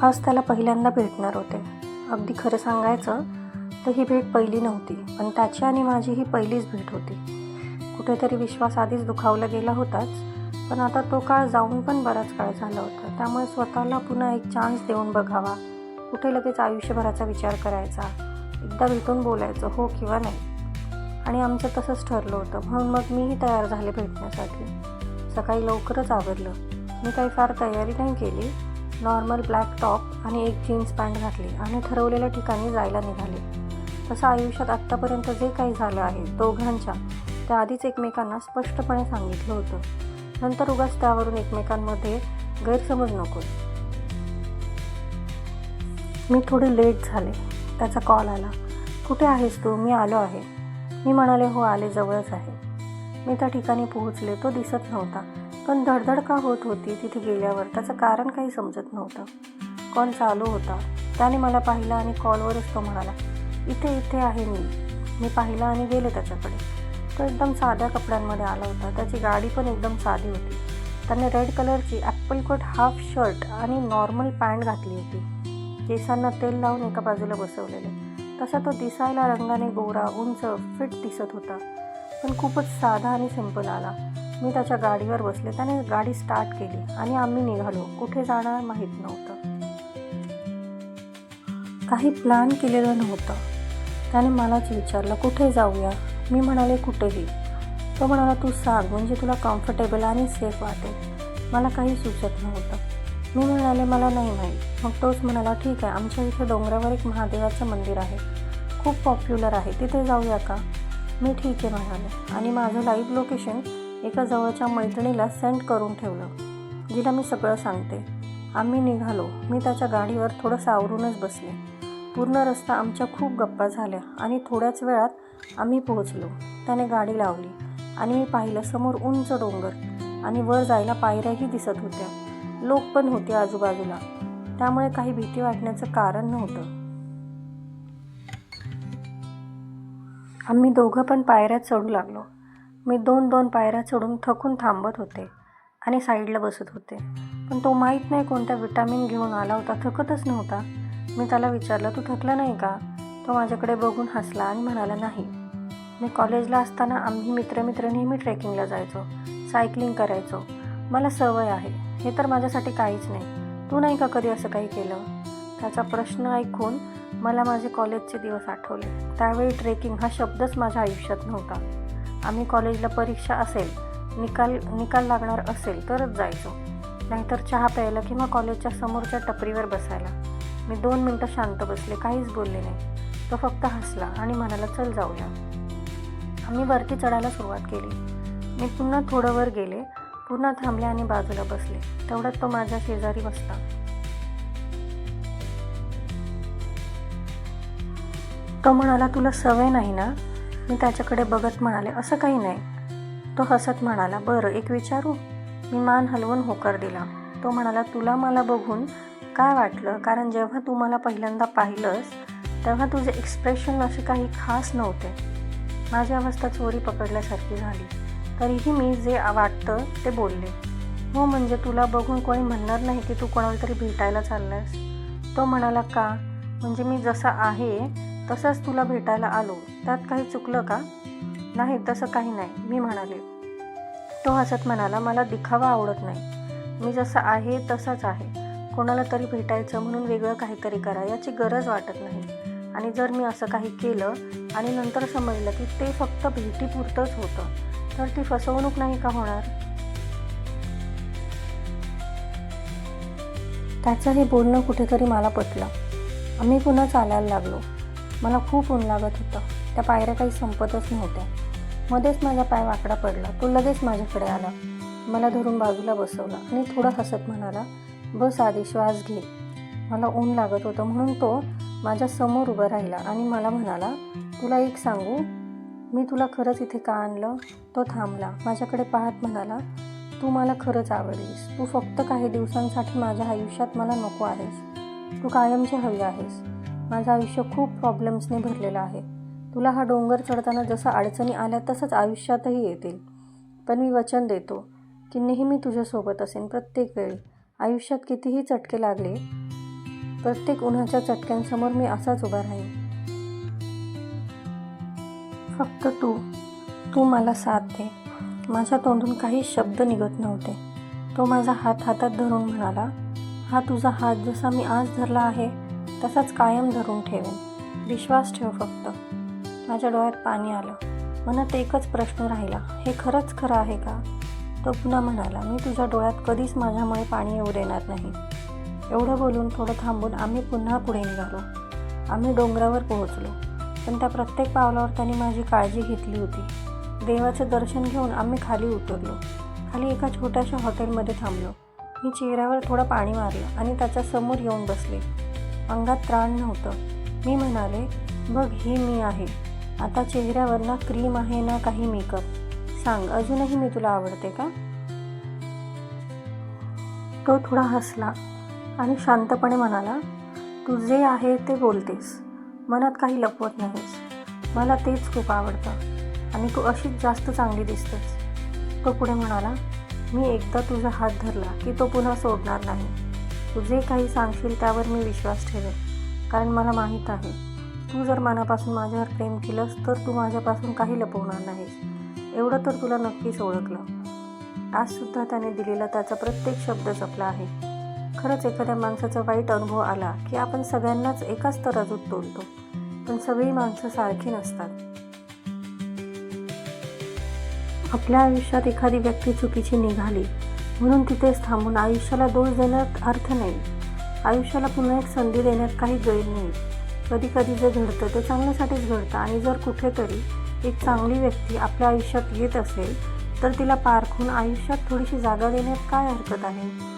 आज त्याला पहिल्यांदा भेटणार होते. अगदी खरं सांगायचं तर ही भेट पहिली नव्हती, पण त्याची आणि माझी ही पहिलीच भेट होती. कुठेतरी विश्वास आधीच दुखावला गेला होताच, पण आता तो काळ जाऊन पण बराच काळ झाला होता. त्यामुळे स्वतःला पुन्हा एक चान्स देऊन बघावा. कुठे लगेच आयुष्यभराचा विचार करायचा, एकदा भेटून बोलायचं हो किंवा नाही. आणि आमचं तसंच ठरलं होतं, म्हणून मग मीही तयार झाले भेटण्यासाठी. सकाळी लवकरच आवरलं. मी काही फार तयारी नाही केली. नॉर्मल ब्लॅक टॉप आणि एक जीन्स पॅन्ट घातली आणि ठरवलेल्या ठिकाणी जायला निघाले. तसं आयुष्यात आत्तापर्यंत जे काही झालं आहे दोघांच्या, त्या आधीच एकमेकांना स्पष्टपणे सांगितलं होतं. नंतर उगाच त्यावरून एकमेकांमध्ये गैरसमज नको. मी थोडी लेट झाले. त्याचा कॉल आला. कुठे आहेस तू? मी आलो आहे. मी म्हणाले हो आले, जवळच आहे. मी त्या ठिकाणी पोहोचले. तो दिसत नव्हता, पण धडधड का होत होती तिथे गेल्यावर त्याचं कारण काही समजत नव्हतं. कॉल चालू होता. त्याने मला पाहिलं आणि कॉलवरच तो म्हणाला, इथे इथे आहे मी. मी पाहिलं आणि गेले त्याच्याकडे. तो एकदम साध्या कपड्यांमध्ये आला होता. त्याची गाडी पण एकदम साधी होती. त्याने रेड कलरची ॲपल कोट हाफ शर्ट आणि नॉर्मल पॅन्ट घातली होती. केसांना तेल लावून एका बाजूला बसवलेले. तसा तो दिसायला रंगाने गोरा, उंच, फिट दिसत होता, पण खूपच साधा आणि सिंपल आला. मी त्याच्या गाडीवर बसले. त्याने गाडी स्टार्ट केली आणि आम्ही निघालो. कुठे जाणार माहीत नव्हतं. काही प्लॅन केलेलं नव्हतं. त्याने मलाच विचारलं कुठे जाऊया? मी म्हणाले कुठेही. तो म्हणाला तू सांग, म्हणजे तुला कम्फर्टेबल आणि सेफ वाटेल. मला काही सुचत नव्हतं. मी म्हणाले मला नाही माहीत. मग तोच म्हणाला ठीक आहे, आमच्या इथे डोंगरावर एक महादेवाचं मंदिर आहे, खूप पॉप्युलर आहे, तिथे जाऊया का? मी ठीक आहे म्हणाले आणि माझं लाईव्ह लोकेशन एका जवळच्या मैत्रिणीला सेंड करून ठेवलं, जिला मी सगळं सांगते. आम्ही निघालो. मी त्याच्या गाडीवर थोडं सावरूनच बसले. पूर्ण रस्ता आमच्या खूप गप्पा झाल्या आणि थोड्याच वेळात आम्ही पोहोचलो. त्याने गाडी लावली आणि मी पाहिलं समोर उंच डोंगर आणि वर जायला पायऱ्याही दिसत होत्या. लोक पण होते आजूबाजूला, त्यामुळे काही भीती वाटण्याचं कारण नव्हतं. आम्ही दोघं पण पायऱ्यात चढू लागलो. मी 2-2 पायऱ्या चढून थकून थांबत होते आणि साईडला बसत होते. पण तो माहीत नाही कोणत्या विटामिन घेऊन आला होता, थकतच नव्हता. मी त्याला विचारलं तू थकला नाही का? तो माझ्याकडे बघून हसला आणि म्हणाला नाही. मी कॉलेजला असताना आम्ही मित्र नेहमी ट्रेकिंगला जायचो, सायकलिंग करायचो. मला सवय आहे. हे तर माझ्यासाठी काहीच नाही. तू नाही का कधी असं काही केलं? त्याचा प्रश्न ऐकून मला माझे कॉलेजचे दिवस आठवले. त्यावेळी ट्रेकिंग हा शब्दच माझ्या आयुष्यात नव्हता. आम्ही कॉलेजला परीक्षा असेल, निकाल लागणार असेल तरच जायचो, नाहीतर चहा प्यायला किंवा कॉलेजच्या समोरच्या टपरीवर बसायला. मी 2 मिनटं शांत बसले, काहीच बोलले नाही. तो फक्त हसला आणि म्हणाला चल जाऊया. आम्ही वरती चढायला सुरुवात केली. मी पुन्हा थोडं वर गेले, पुन्हा थांबले आणि बाजूला बसले. तेवढ्यात तो माझ्या शेजारी बसला. तो म्हणाला तुला सवय नाही ना? मी त्याच्याकडे बघत म्हणाले असं काही नाही. तो हसत म्हणाला बरं एक विचारू? मी मान हलवून होकार दिला. तो म्हणाला तुला मला बघून काय वाटलं? कारण जेव्हा तू मला पहिल्यांदा पाहिलंस तेव्हा तुझे एक्सप्रेशन असे काही खास नव्हते. माझी अवस्था चोरी पकडल्यासारखी झाली. तरीही मी जे वाटतं ते बोलले. हो म्हणजे तुला बघून कोणी म्हणणार नाही की तू कोणाला तरी भेटायला चाललायस. तो म्हणाला का? म्हणजे मी जसा आहे तसंच तुला भेटायला आलो, त्यात काही चुकलं का? नाही तसं काही नाही, मी म्हणाले. तो हसत म्हणाला मला दिखावा आवडत नाही. मी जसं आहे तसंच आहे. कोणाला तरी भेटायचं म्हणून वेगळं काहीतरी करा याची गरज वाटत नाही. आणि जर मी असं काही केलं आणि नंतर समजलं की ते फक्त भेटीपुरतंच होतं, तर ती फसवणूक नाही का होणार? त्याचं हे बोलणं कुठेतरी मला पटलं. आम्ही पुन्हा चालायला लागलो. मला खूप ऊन लागत होतं. त्या पायऱ्या काही संपतच नव्हत्या. मध्येच माझा पाय वाकडा पडला. तो लगेच माझ्याकडे आला, मला धरून बाजूला बसवला आणि थोडं हसत म्हणाला बस आधी श्वास घे. मला ऊन लागत होतं म्हणून तो माझ्या समोर उभा राहिला आणि मला म्हणाला तुला एक सांगू, मी तुला खरंच इथे का आणलं? तो थांबला, माझ्याकडे पाहत म्हणाला तू मला खरंच आवडलीस. तू फक्त काही दिवसांसाठी माझ्या आयुष्यात मला नको आहेस. तू कायमची हवी आहेस. माझं आयुष्य खूप प्रॉब्लेम्सने भरलेलं आहे. तुला हा डोंगर चढताना जसं अडचणी आल्या तसंच आयुष्यातही येतील. पण मी वचन देतो की नेहमी तुझ्यासोबत असेन प्रत्येक वेळी. आयुष्यात कितीही चटके लागले प्रत्येक उन्हाच्या चटक्यांसमोर मी असाच उभा राहीन. फक्त तू मला साथ दे. माझ्या तोंडून काही शब्द निघत नव्हते. तो माझा हात हातात धरून म्हणाला, हा तुझा हात जसा मी आज धरला आहे तसाच कायम धरून ठेवेन. विश्वास ठेव फक्त. माझ्या डोळ्यात पाणी आलं. मनात एकच प्रश्न राहिला, हे खरंच खरं आहे का? तो पुन्हा म्हणाला, मी तुझ्या डोळ्यात कधीच माझ्यामुळे पाणी येऊ देणार नाही. एवढं बोलून थोडं थांबून आम्ही पुन्हा पुढे निघालो. आम्ही डोंगरावर पोहोचलो. पण त्या प्रत्येक पावलावर त्यांनी माझी काळजी घेतली होती. देवाचे दर्शन घेऊन आम्ही खाली उतरलो. खाली एका छोट्याशा हॉटेलमध्ये थांबलो. मी चेहऱ्यावर थोडं पाणी मारलं आणि त्याच्या समोर येऊन बसले. अंगात त्राण नव्हतं. मी म्हणाले, बघ ही मी आहे. आता चेहऱ्यावर ना क्रीम आहे ना काही मेकअप. सांग, अजूनही मी तुला आवडते का? तो थोडा हसला आणि शांतपणे म्हणाला, तू जे आहे ते बोलतेस. मनात काही लपवत नाहीस. मला तेच खूप आवडतं आणि तू अशीच जास्त चांगली दिसतेस. तो पुढे म्हणाला, मी एकदा तुझा हात धरला की तो पुन्हा सोडणार नाही. तू जे काही सांगशील त्यावर मी विश्वास ठेवेन. कारण मला माहीत आहे, तू जर मनापासून माझ्यावर प्रेम केलंस तर तू माझ्यापासून काही लपवणार नाहीस. एवढं तर तुला नक्कीच ओळखलं. आजसुद्धा त्याने दिलेला त्याचा प्रत्येक शब्द जपला आहे. खरंच एखाद्या माणसाचा वाईट अनुभव आला की आपण सगळ्यांनाच एकाच तराजूत तोलतो. पण सगळी माणसं सारखी नसतात. आपल्या आयुष्यात एखादी व्यक्ती चुकीची निघाली म्हणून तिथेच थांबून आयुष्याला दोष देण्यात अर्थ नाही. आयुष्याला पुन्हा एक संधी देण्यात काही गैर नाही. कधी कधी जे घडतं ते चांगल्यासाठीच घडतं आणि जर कुठेतरी एक चांगली व्यक्ती आपल्या आयुष्यात येत असेल तर तिला पारखून आयुष्यात थोडीशी जागा देण्यात काय हरकत आहे.